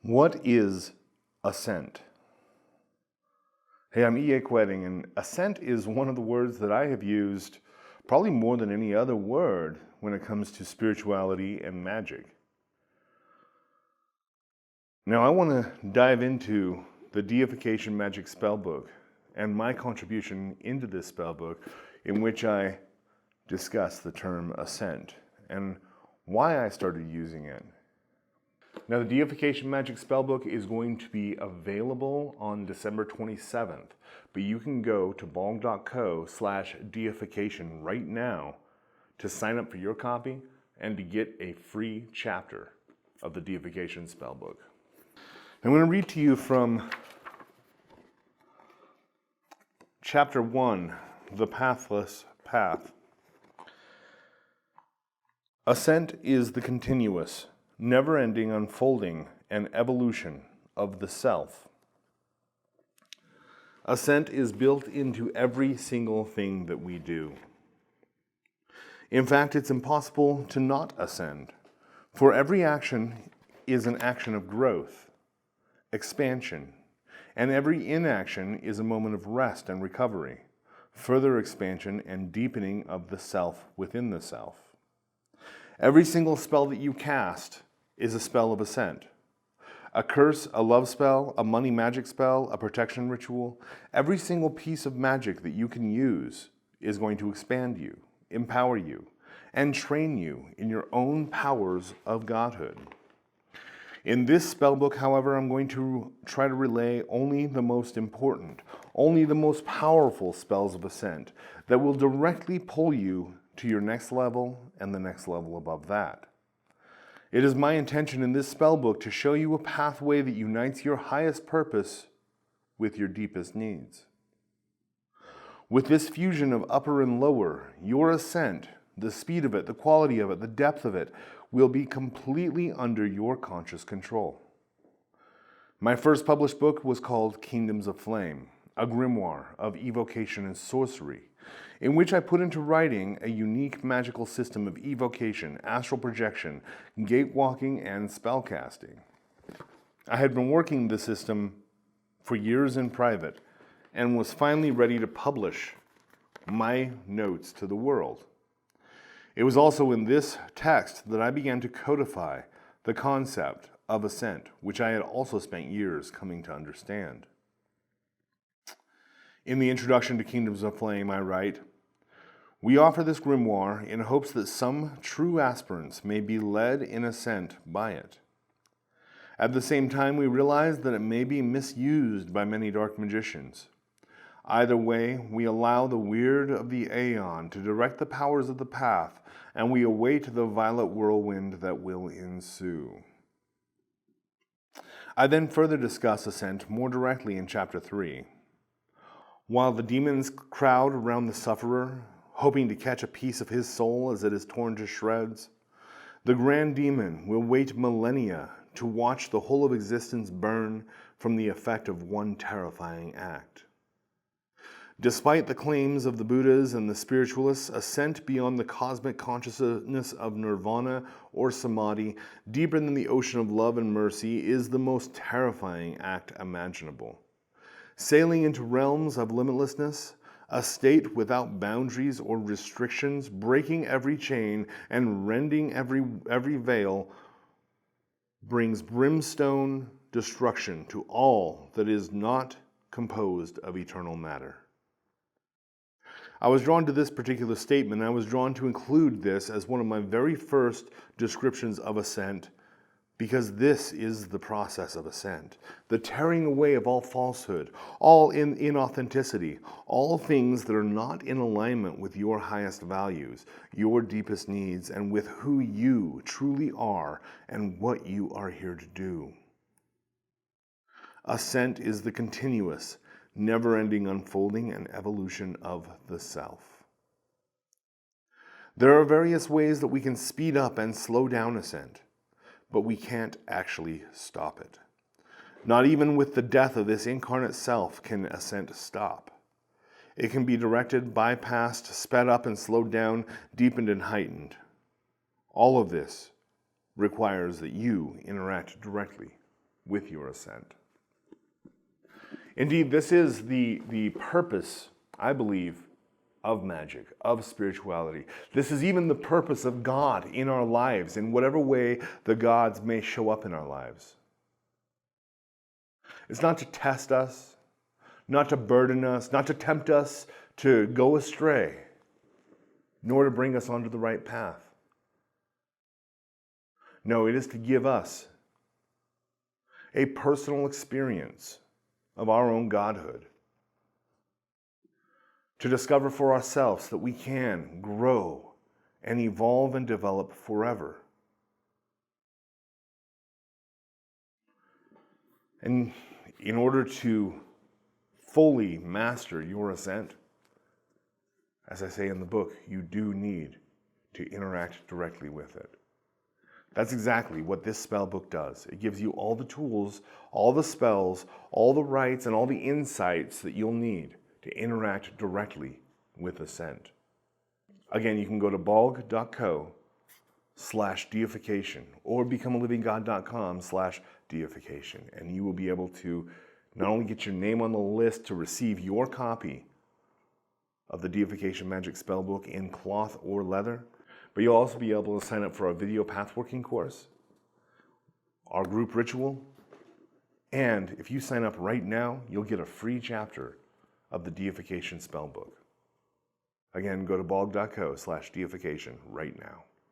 What is Ascent? Hey, I'm E.A. Coëtting, and Ascent is one of the words that I have used probably more than any other word when it comes to spirituality and magic. Now, I want to dive into the Deification Magic Spellbook and my contribution into this spellbook, in which I discuss the term Ascent and why I started using it. Now, the Deification Magic Spellbook is going to be available on December 27th, but you can go to bong.co/deification right now to sign up for your copy and to get a free chapter of the Deification Spellbook. I'm going to read to you from Chapter 1, The Pathless Path. Ascent is the continuous, never-ending unfolding and evolution of the self. Ascent is built into every single thing that we do. In fact, it's impossible to not ascend, for every action is an action of growth, expansion, and every inaction is a moment of rest and recovery, further expansion and deepening of the self within the self. Every single spell that you cast is a spell of ascent. A curse, a love spell, a money magic spell, a protection ritual, every single piece of magic that you can use is going to expand you, empower you, and train you in your own powers of godhood. In this spellbook, however, I'm going to try to relay only the most important, only the most powerful spells of ascent that will directly pull you to your next level and the next level above that. It is my intention in this spellbook to show you a pathway that unites your highest purpose with your deepest needs. With this fusion of upper and lower, your ascent, the speed of it, the quality of it, the depth of it, will be completely under your conscious control. My first published book was called Kingdoms of Flame, a grimoire of evocation and sorcery, in which I put into writing a unique magical system of evocation, astral projection, gate walking, and spellcasting. I had been working the system for years in private and was finally ready to publish my notes to the world. It was also in this text that I began to codify the concept of ascent, which I had also spent years coming to understand. In the introduction to Kingdoms of Flame, I write, "We offer this grimoire in hopes that some true aspirants may be led in ascent by it. At the same time, we realize that it may be misused by many dark magicians. Either way, we allow the weird of the aeon to direct the powers of the path, and we await the violet whirlwind that will ensue." I then further discuss ascent more directly in Chapter 3. While the demons crowd around the sufferer, hoping to catch a piece of his soul as it is torn to shreds, the grand demon will wait millennia to watch the whole of existence burn from the effect of one terrifying act. Despite the claims of the Buddhas and the spiritualists, ascent beyond the cosmic consciousness of nirvana or samadhi, deeper than the ocean of love and mercy, is the most terrifying act imaginable. Sailing into realms of limitlessness, a state without boundaries or restrictions, breaking every chain and rending every veil, brings brimstone destruction to all that is not composed of eternal matter. I was drawn to this particular statement, and I was drawn to include this as one of my very first descriptions of ascent, because this is the process of ascent, the tearing away of all falsehood, all inauthenticity, all things that are not in alignment with your highest values, your deepest needs, and with who you truly are and what you are here to do. Ascent is the continuous, never-ending unfolding and evolution of the self. There are various ways that we can speed up and slow down ascent, but we can't actually stop it. Not even with the death of this incarnate self can ascent stop. It can be directed, bypassed, sped up and slowed down, deepened and heightened. All of this requires that you interact directly with your ascent. Indeed, this is the purpose, I believe, of magic, of spirituality. This is even the purpose of God in our lives, in whatever way the gods may show up in our lives. It's not to test us, not to burden us, not to tempt us to go astray, nor to bring us onto the right path. No, it is to give us a personal experience of our own godhood, to discover for ourselves that we can grow and evolve and develop forever. And in order to fully master your ascent, as I say in the book, you do need to interact directly with it. That's exactly what this spell book does. It gives you all the tools, all the spells, all the rites, and all the insights that you'll need to interact directly with Ascent. Again, you can go to balg.co/deification or becomealivinggod.com/deification, and you will be able to not only get your name on the list to receive your copy of the Deification Magic Spellbook in cloth or leather, but you'll also be able to sign up for our video pathworking course, our group ritual, and if you sign up right now, you'll get a free chapter of the Deification Spellbook. Again, go to balg.co/deification right now.